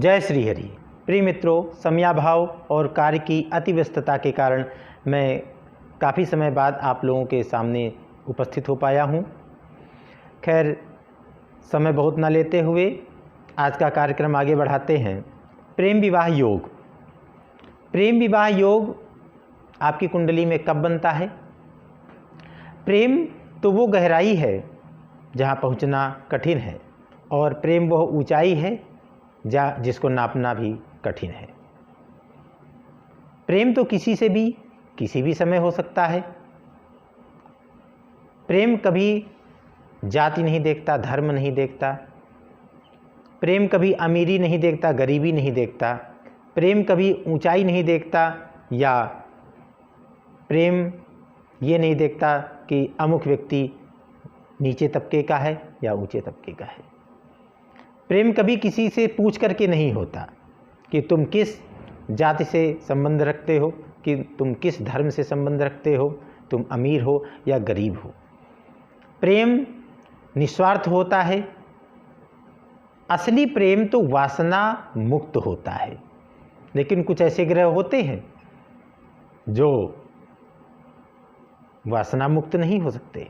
जय श्री हरि। प्रिय मित्रों, समयाभाव और कार्य की अति व्यस्तता के कारण मैं काफ़ी समय बाद आप लोगों के सामने उपस्थित हो पाया हूँ। खैर, समय बहुत न लेते हुए आज का कार्यक्रम आगे बढ़ाते हैं। प्रेम विवाह योग। प्रेम विवाह योग आपकी कुंडली में कब बनता है? प्रेम तो वो गहराई है जहाँ पहुँचना कठिन है, और प्रेम वह ऊंचाई है जिसको नापना भी कठिन है। प्रेम तो किसी से भी किसी भी समय हो सकता है। प्रेम कभी जाति नहीं देखता, धर्म नहीं देखता। प्रेम कभी अमीरी नहीं देखता, गरीबी नहीं देखता। प्रेम कभी ऊंचाई नहीं देखता, या प्रेम ये नहीं देखता कि अमुक व्यक्ति नीचे तबके का है या ऊंचे तबके का है। प्रेम कभी किसी से पूछ करके नहीं होता कि तुम किस जाति से संबंध रखते हो, कि तुम किस धर्म से संबंध रखते हो, तुम अमीर हो या गरीब हो। प्रेम निस्वार्थ होता है। असली प्रेम तो वासना मुक्त होता है। लेकिन कुछ ऐसे ग्रह होते हैं जो वासना मुक्त नहीं हो सकते।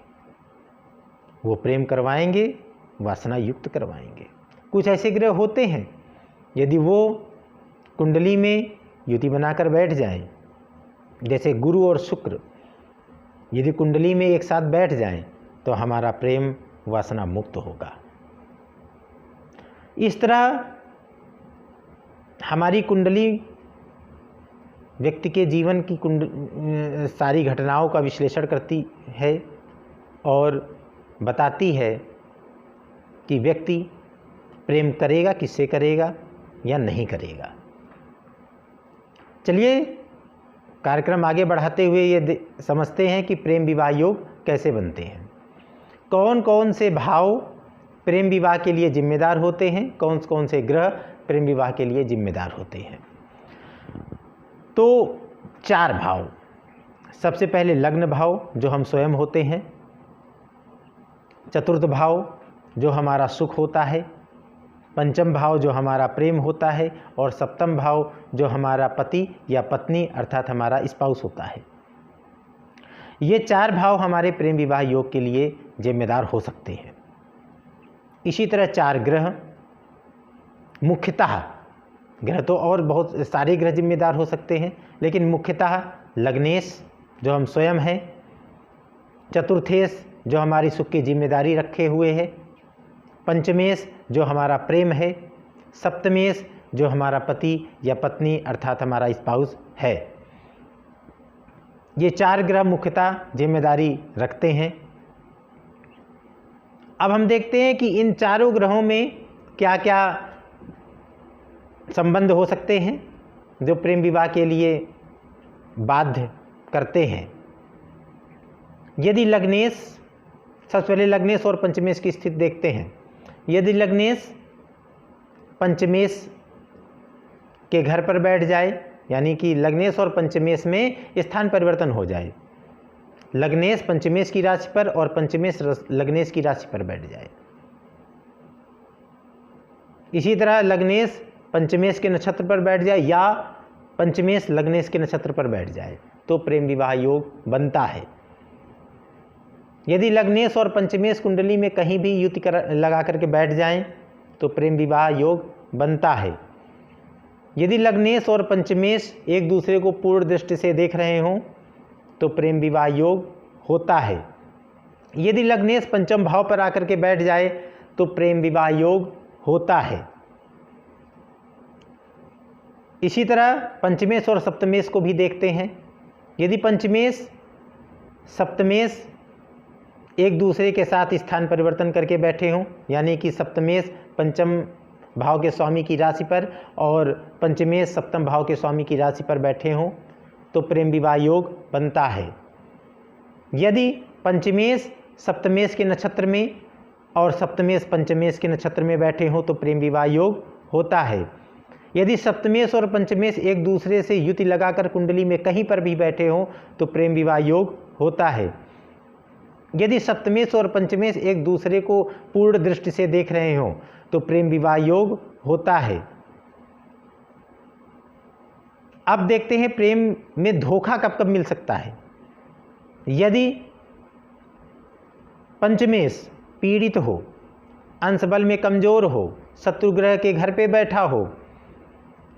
वो प्रेम करवाएंगे, वासना युक्त करवाएंगे। कुछ ऐसे ग्रह होते हैं, यदि वो कुंडली में युति बनाकर बैठ जाएं, जैसे गुरु और शुक्र यदि कुंडली में एक साथ बैठ जाएं, तो हमारा प्रेम वासना मुक्त होगा। इस तरह हमारी कुंडली व्यक्ति के जीवन की सारी घटनाओं का विश्लेषण करती है और बताती है कि व्यक्ति प्रेम करेगा, किससे करेगा या नहीं करेगा। चलिए कार्यक्रम आगे बढ़ाते हुए ये समझते हैं कि प्रेम विवाह योग कैसे बनते हैं। कौन कौन से भाव प्रेम विवाह के लिए जिम्मेदार होते हैं, कौन कौन से ग्रह प्रेम विवाह के लिए जिम्मेदार होते हैं। तो 4 भाव। सबसे पहले लग्न भाव, जो हम स्वयं होते हैं। चतुर्थ भाव, जो हमारा सुख होता है। पंचम भाव, जो हमारा प्रेम होता है। और सप्तम भाव, जो हमारा पति या पत्नी अर्थात हमारा स्पाउस होता है। ये 4 भाव हमारे प्रेम विवाह योग के लिए जिम्मेदार हो सकते हैं। इसी तरह 4 ग्रह, मुख्यतः ग्रह तो और बहुत सारे ग्रह जिम्मेदार हो सकते हैं, लेकिन मुख्यतः लग्नेश, जो हम स्वयं हैं। चतुर्थेश, जो हमारी सुख की जिम्मेदारी रखे हुए है। पंचमेश, जो हमारा प्रेम है। सप्तमेश, जो हमारा पति या पत्नी अर्थात हमारा स्पाउस है। ये 4 ग्रह मुख्यतः जिम्मेदारी रखते हैं। अब हम देखते हैं कि इन चारों ग्रहों में क्या क्या संबंध हो सकते हैं जो प्रेम विवाह के लिए बाध्य करते हैं। यदि लग्नेश, सबसे पहले लग्नेश और पंचमेश की स्थिति देखते हैं। यदि लग्नेश पंचमेश के घर पर बैठ जाए, यानी कि लग्नेश और पंचमेश में स्थान परिवर्तन हो जाए, लग्नेश पंचमेश की राशि पर और पंचमेश लग्नेश की राशि पर बैठ जाए। इसी तरह लग्नेश पंचमेश के नक्षत्र पर बैठ जाए या पंचमेश लग्नेश के नक्षत्र पर बैठ जाए, तो प्रेम विवाह योग बनता है। यदि लग्नेश और पंचमेश कुंडली में कहीं भी युति लगा करके बैठ जाएं, तो प्रेम विवाह योग बनता है। यदि लग्नेश और पंचमेश एक दूसरे को पूर्ण दृष्टि से देख रहे हों, तो प्रेम विवाह योग होता है। यदि लग्नेश पंचम भाव पर आकर के बैठ जाए, तो प्रेम विवाह योग होता है। इसी तरह पंचमेश और सप्तमेश को भी देखते हैं। यदि पंचमेश सप्तमेश एक दूसरे के साथ स्थान परिवर्तन करके बैठे हों, यानी कि सप्तमेश पंचम भाव के स्वामी की राशि पर और पंचमेश सप्तम भाव के स्वामी की राशि पर बैठे हों, तो प्रेम विवाह योग बनता है। यदि पंचमेश सप्तमेश के नक्षत्र में और सप्तमेश पंचमेश के नक्षत्र में बैठे हों, तो प्रेम विवाह योग होता है। यदि सप्तमेश और पंचमेश एक दूसरे से युति लगाकर कुंडली में कहीं पर भी बैठे हों, तो प्रेम विवाह योग होता है। यदि सप्तमेश और पंचमेश एक दूसरे को पूर्ण दृष्टि से देख रहे हों, तो प्रेम विवाह योग होता है। अब देखते हैं प्रेम में धोखा कब कब मिल सकता है। यदि पंचमेश पीड़ित हो, अंश बल में कमजोर हो, शत्रु ग्रह के घर पे बैठा हो,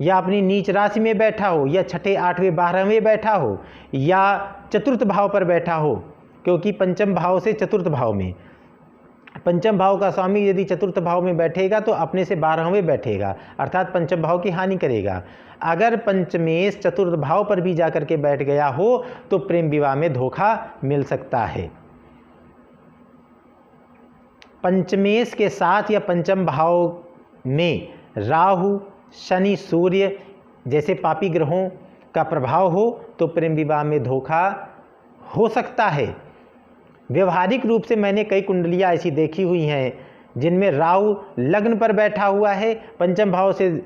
या अपनी नीच राशि में बैठा हो, या छठे आठवें 12वें बैठा हो, या चतुर्थ भाव पर बैठा हो, क्योंकि पंचम भाव से चतुर्थ भाव में, पंचम भाव का स्वामी यदि चतुर्थ भाव में बैठेगा तो अपने से 12वें बैठेगा, अर्थात पंचम भाव की हानि करेगा। अगर पंचमेश चतुर्थ भाव पर भी जाकर के बैठ गया हो तो प्रेम विवाह में धोखा मिल सकता है। पंचमेश के साथ या पंचम भाव में राहु, शनि, सूर्य जैसे पापी ग्रहों का प्रभाव हो तो प्रेम विवाह में धोखा हो सकता है। व्यवहारिक रूप से मैंने कई कुंडलियां ऐसी देखी हुई हैं जिनमें राहु लग्न पर बैठा हुआ है, पंचम भाव से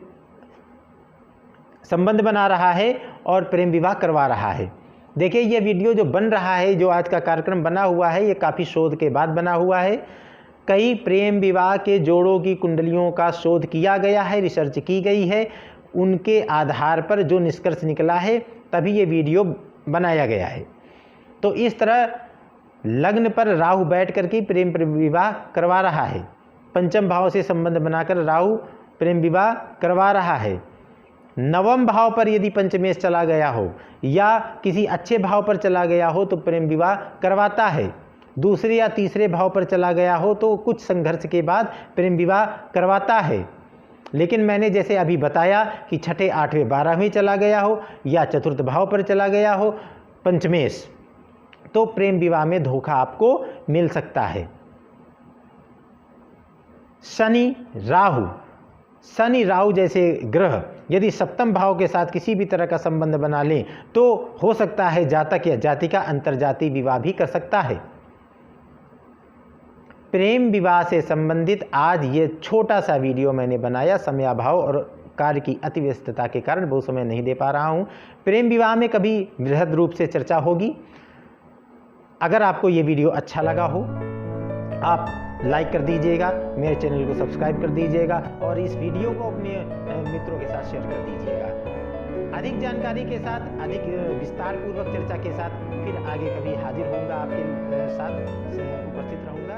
संबंध बना रहा है और प्रेम विवाह करवा रहा है। देखिए, ये वीडियो जो बन रहा है, जो आज का कार्यक्रम बना हुआ है, ये काफ़ी शोध के बाद बना हुआ है। कई प्रेम विवाह के जोड़ों की कुंडलियों का शोध किया गया है, रिसर्च की गई है, उनके आधार पर जो निष्कर्ष निकला है तभी ये वीडियो बनाया गया है। तो इस तरह लग्न पर राहु बैठ करके प्रेम विवाह करवा रहा है, पंचम भाव से संबंध बनाकर राहु प्रेम विवाह करवा रहा है। नवम भाव पर यदि पंचमेश चला गया हो या किसी अच्छे भाव पर चला गया हो तो प्रेम विवाह करवाता है। दूसरे या तीसरे भाव पर चला गया हो तो कुछ संघर्ष के बाद प्रेम विवाह करवाता है। लेकिन मैंने जैसे अभी बताया कि छठे आठवें 12वें चला गया हो या चतुर्थ भाव पर चला गया हो पंचमेश, तो प्रेम विवाह में धोखा आपको मिल सकता है। शनि राहु जैसे ग्रह यदि सप्तम भाव के साथ किसी भी तरह का संबंध बना लें तो हो सकता है जातक या जातिका अंतर्जातीय विवाह भी कर सकता है। प्रेम विवाह से संबंधित आज ये छोटा सा वीडियो मैंने बनाया, समयाभाव और कार्य की अति व्यस्तता के कारण बहुत समय नहीं दे पा रहा हूँ। प्रेम विवाह में कभी बृहद रूप से चर्चा होगी। अगर आपको ये वीडियो अच्छा लगा हो आप लाइक कर दीजिएगा, मेरे चैनल को सब्सक्राइब कर दीजिएगा और इस वीडियो को अपने मित्रों के साथ शेयर कर दीजिएगा। अधिक जानकारी के साथ, अधिक विस्तार पूर्वक चर्चा के साथ फिर आगे कभी हाजिर होऊंगा, आपके साथ उपस्थित रहूंगा।